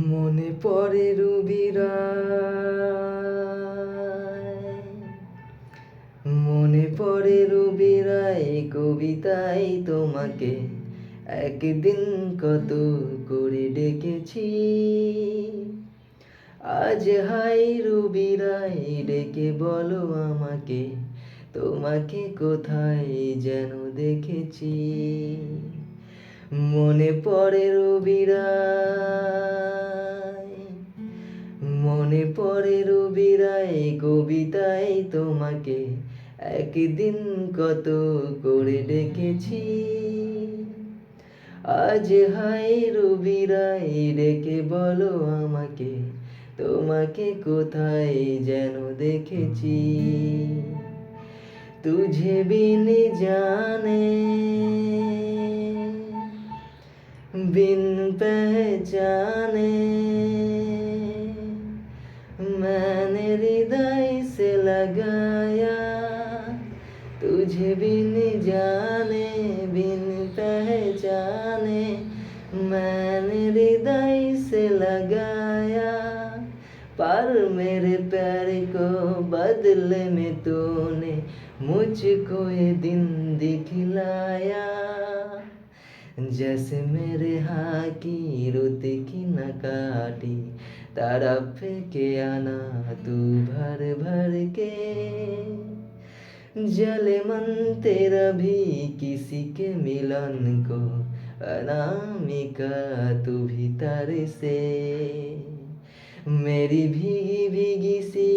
মনে পড়ে রবিরায়, মনে পড়ে রবিরায় কবিতায় তোমাকে একদিন কত করে ডেকেছি। আজ হাই রবিরায় ডেকে বলো আমাকে, তোমাকে কোথায় যেন দেখেছি। মনে পড়ে রবিরায়, মনে পড়ে রবিরায় কবিতায় তোমাকে একদিন কত করে ডেকেছি। আজ হাই রবিরায় ডেকে বলো আমাকে, তোমাকে কোথায় যেন দেখেছি। তুঝে বিন জানে बिन पहचाने मैंने हृदय से लगाया, तुझे बिन जाने बिन पहचाने मैंने हृदय से लगाया। पर मेरे प्यार को बदले में तूने मुझको ये दिन दिखलाया। जैसे मेरे हाँ की रुत की न काटी, तड़प के आना तू भर भर के। जले मन तेरा भी किसी के मिलन को, अनामिका तू भीतर से। मेरी भीगी भीगी सी